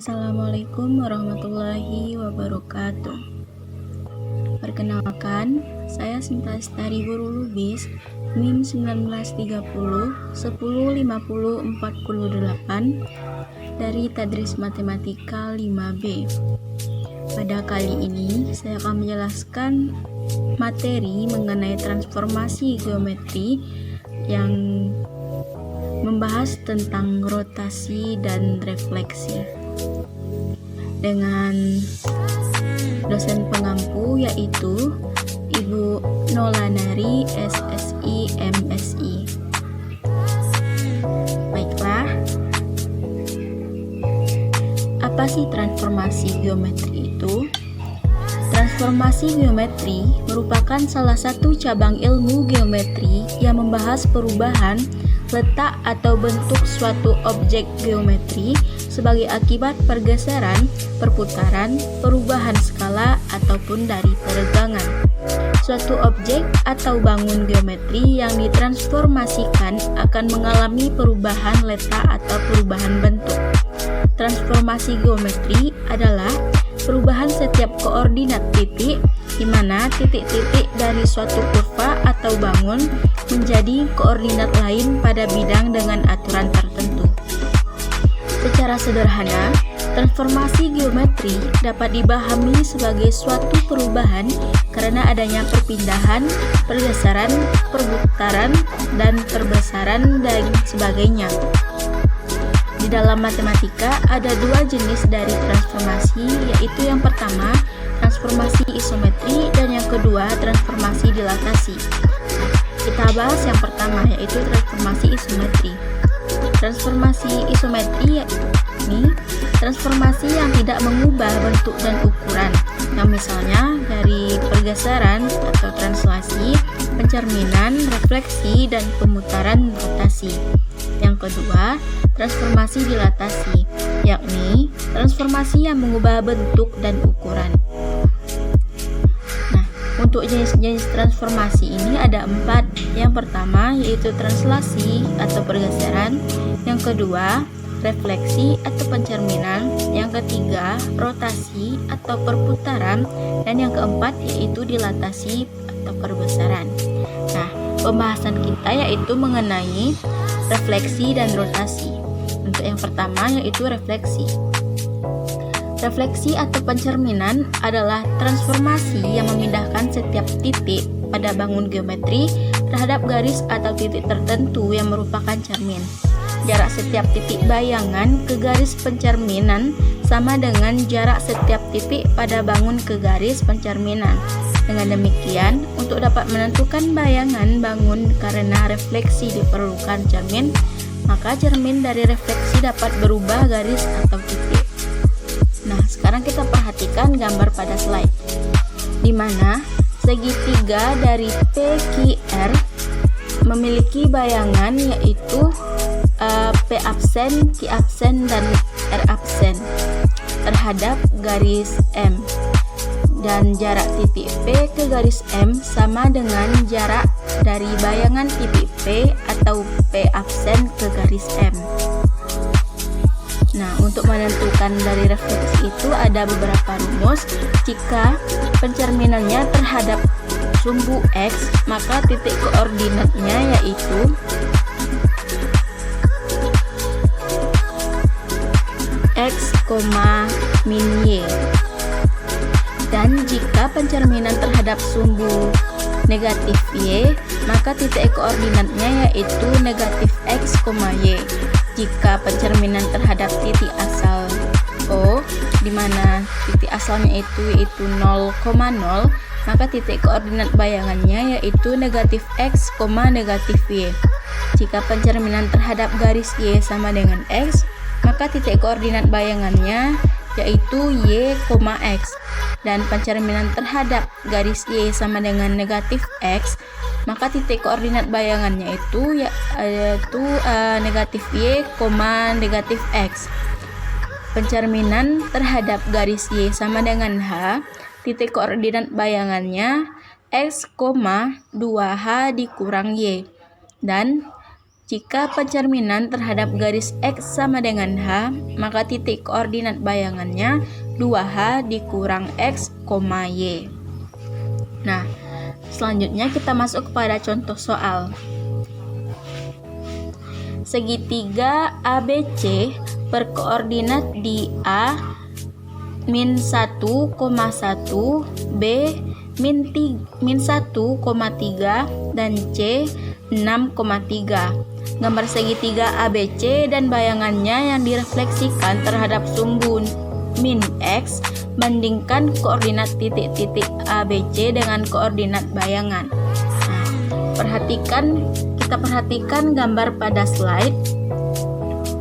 Assalamualaikum warahmatullahi wabarakatuh. Perkenalkan, saya Sinta Lestari Guru Lubis, NIM 1930 1050 48 dari Tadris Matematika 5B. Pada kali ini, saya akan menjelaskan materi mengenai transformasi geometri yang membahas tentang rotasi dan refleksi dengan dosen pengampu yaitu Ibu Nolanari SSI MSI. Baiklah, apa sih transformasi geometri itu? Transformasi geometri merupakan salah satu cabang ilmu geometri yang membahas perubahan letak atau bentuk suatu objek geometri sebagai akibat pergeseran, perputaran, perubahan skala, ataupun dari peregangan. Suatu objek atau bangun geometri yang ditransformasikan akan mengalami perubahan letak atau perubahan bentuk. Transformasi geometri adalah perubahan setiap koordinat titik di mana titik-titik dari suatu kurva atau bangun menjadi koordinat lain pada bidang dengan aturan tertentu. Secara sederhana, transformasi geometri dapat dipahami sebagai suatu perubahan karena adanya perpindahan, pergeseran, perputaran, dan perbesaran dan sebagainya. Di dalam matematika ada dua jenis dari transformasi, yaitu yang pertama transformasi isometri dan yang kedua transformasi dilatasi. Kita bahas yang pertama, yaitu transformasi isometri. Transformasi isometri ini transformasi yang tidak mengubah bentuk dan ukuran, yang misalnya dari pergeseran atau translasi, pencerminan, refleksi, dan pemutaran rotasi. Yang kedua, transformasi dilatasi, yakni transformasi yang mengubah bentuk dan ukuran. Nah, untuk jenis-jenis transformasi ini ada 4. Yang pertama yaitu translasi atau pergeseran, yang kedua refleksi atau pencerminan, yang ketiga rotasi atau perputaran, dan yang keempat yaitu dilatasi atau perbesaran. Nah, pembahasan kita yaitu mengenai refleksi dan rotasi. Untuk yang pertama yaitu refleksi. Refleksi atau pencerminan adalah transformasi yang memindahkan setiap titik pada bangun geometri terhadap garis atau titik tertentu yang merupakan cermin. Jarak setiap titik bayangan ke garis pencerminan sama dengan jarak setiap titik pada bangun ke garis pencerminan. Dengan demikian, untuk dapat menentukan bayangan bangun karena refleksi diperlukan cermin, maka cermin dari refleksi dapat berubah garis atau titik. Nah, sekarang kita perhatikan gambar pada slide, di mana segitiga dari PQR memiliki bayangan yaitu P absen, Q absen, dan R absen terhadap garis M. Dan jarak titik P ke garis M sama dengan jarak dari bayangan titik P atau P absen ke garis M. Nah, untuk menentukan dari refleksi itu ada beberapa rumus. Jika pencerminannya terhadap sumbu X, maka titik koordinatnya yaitu X, min Y. Dan jika pencerminan terhadap sumbu negatif Y, maka titik koordinatnya yaitu negatif X, Y. Jika pencerminan terhadap titik asal O, di mana titik asalnya yaitu 0,0, maka titik koordinat bayangannya yaitu negatif X, negatif Y. Jika pencerminan terhadap garis Y sama dengan X, maka titik koordinat bayangannya yaitu Y, X. Dan pencerminan terhadap garis Y sama dengan negatif X, maka titik koordinat bayangannya itu yaitu negatif Y, negatif X. Pencerminan terhadap garis Y sama dengan H, titik koordinat bayangannya X, 2H dikurang Y. Dan Jika pencerminan terhadap garis X sama dengan H, maka titik koordinat bayangannya 2H dikurang X, Y. Nah, selanjutnya kita masuk kepada contoh soal. Segitiga ABC berkoordinat di A min 1,1, B min 1,3, dan C 6,3. Gambar segitiga ABC dan bayangannya yang direfleksikan terhadap sumbu min X, bandingkan koordinat titik-titik ABC dengan koordinat bayangan. Nah, kita perhatikan gambar pada slide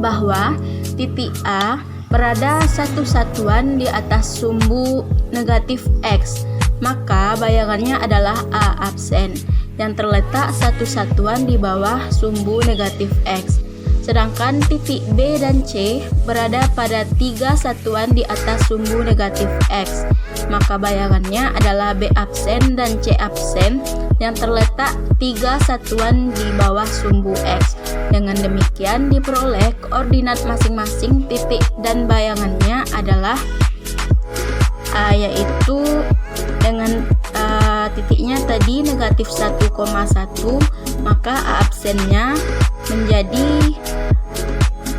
bahwa titik A berada satu satuan di atas sumbu negatif X, maka bayangannya adalah A absen yang terletak satu satuan di bawah sumbu negatif X. Sedangkan titik B dan C berada pada 3 satuan di atas sumbu negatif X, maka bayangannya adalah B absen dan C absen yang terletak 3 satuan di bawah sumbu X. Dengan demikian diperoleh koordinat masing-masing titik dan bayangannya adalah yaitu dengan titiknya tadi negatif 1,1, maka A absennya menjadi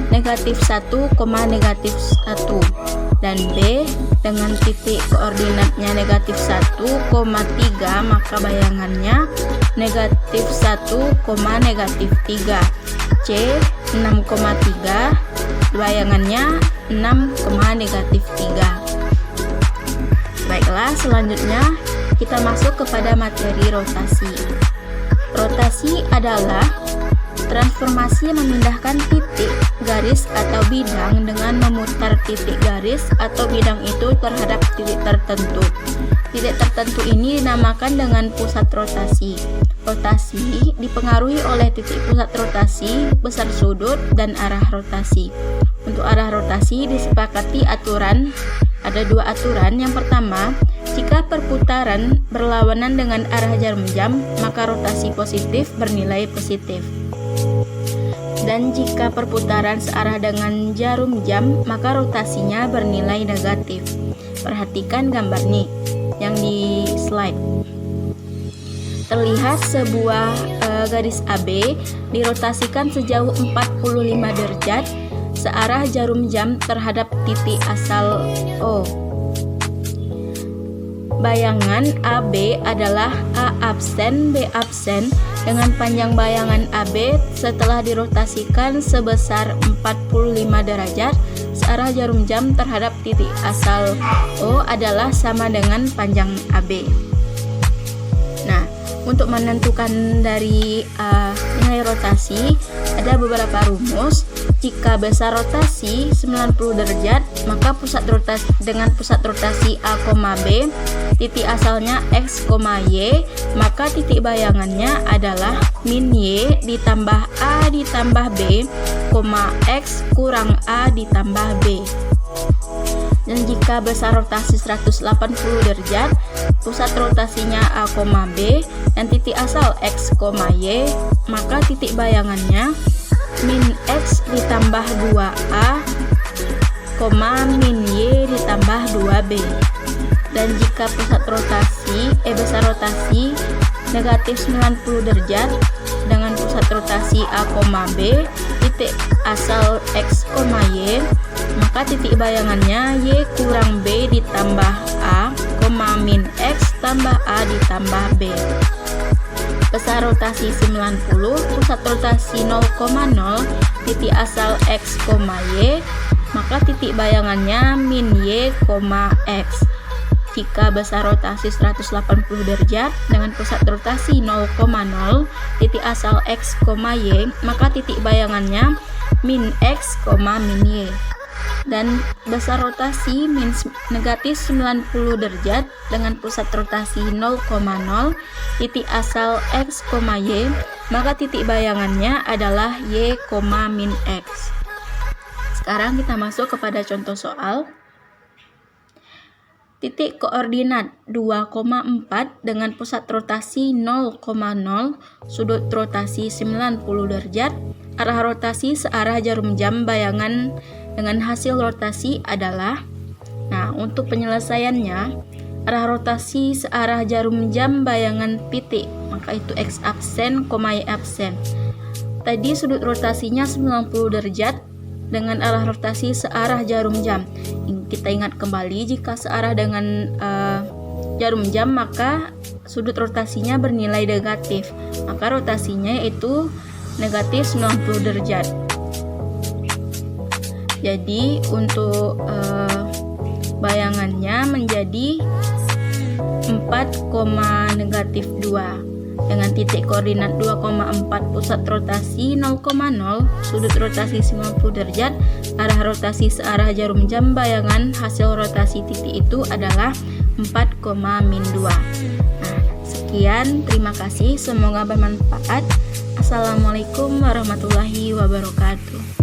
negatif 1, negatif 1, dan B dengan titik koordinatnya negatif 1,3, maka bayangannya negatif 1, negatif 3. C 6,3, bayangannya 6, negatif 3. Baiklah, selanjutnya kita masuk kepada materi rotasi. Rotasi adalah transformasi memindahkan titik, garis, atau bidang dengan memutar titik garis atau bidang itu terhadap titik tertentu. Titik tertentu ini dinamakan dengan pusat rotasi. Rotasi dipengaruhi oleh titik pusat rotasi, besar sudut, dan arah rotasi. Untuk arah rotasi disepakati ada 2 aturan. Yang pertama, jika perputaran berlawanan dengan arah jarum jam, maka rotasi positif bernilai positif. Dan jika perputaran searah dengan jarum jam, maka rotasinya bernilai negatif. Perhatikan gambar nih yang di slide. Terlihat sebuah garis AB dirotasikan sejauh 45 derajat searah jarum jam terhadap titik asal O. Bayangan AB adalah A absen, B absen dengan panjang bayangan AB setelah dirotasikan sebesar 45 derajat searah jarum jam terhadap titik asal O adalah sama dengan panjang AB. Nah, untuk menentukan dari nilai rotasi ada beberapa rumus. Jika besar rotasi 90 derajat, maka pusat rotasi A, B, titik asalnya X, Y, maka titik bayangannya adalah min Y ditambah A ditambah B, X kurang A ditambah B. Dan jika besar rotasi 180 derajat, pusat rotasinya A, B, dan titik asal X, Y, maka titik bayangannya min X ditambah 2A, min Y ditambah 2B. Dan jika pusat rotasi besar rotasi negatif 90 derajat dengan pusat rotasi A, B, titik asal X, Y, maka titik bayangannya Y kurang B ditambah A, min X tambah A ditambah B. Besar rotasi 90, pusat rotasi 0,0, titik asal X, Y, maka titik bayangannya min Y, X. Jika besar rotasi 180 derajat dengan pusat rotasi 0,0, titik asal X, Y, maka titik bayangannya min X, min Y. Dan besar rotasi negatif 90 derajat dengan pusat rotasi 0,0, titik asal X, Y, maka titik bayangannya adalah Y, min X. Sekarang kita masuk kepada contoh soal. Titik koordinat 2,4 dengan pusat rotasi 0,0, sudut rotasi 90 derajat, arah rotasi searah jarum jam bayangan dengan hasil rotasi adalah. Nah, untuk penyelesaiannya, arah rotasi searah jarum jam bayangan titik, maka itu X absen, Y absen. Tadi sudut rotasinya 90 derajat dengan arah rotasi searah jarum jam. Kita ingat kembali, jika searah dengan jarum jam maka sudut rotasinya bernilai negatif, maka rotasinya yaitu negatif 90 derajat. Jadi untuk bayangannya menjadi 4,-2 dengan titik koordinat 2,4, pusat rotasi 0,0, sudut rotasi 90 derajat, arah rotasi searah jarum jam bayangan hasil rotasi titik itu adalah 4,-2. Nah, sekian, terima kasih, semoga bermanfaat. Assalamualaikum warahmatullahi wabarakatuh.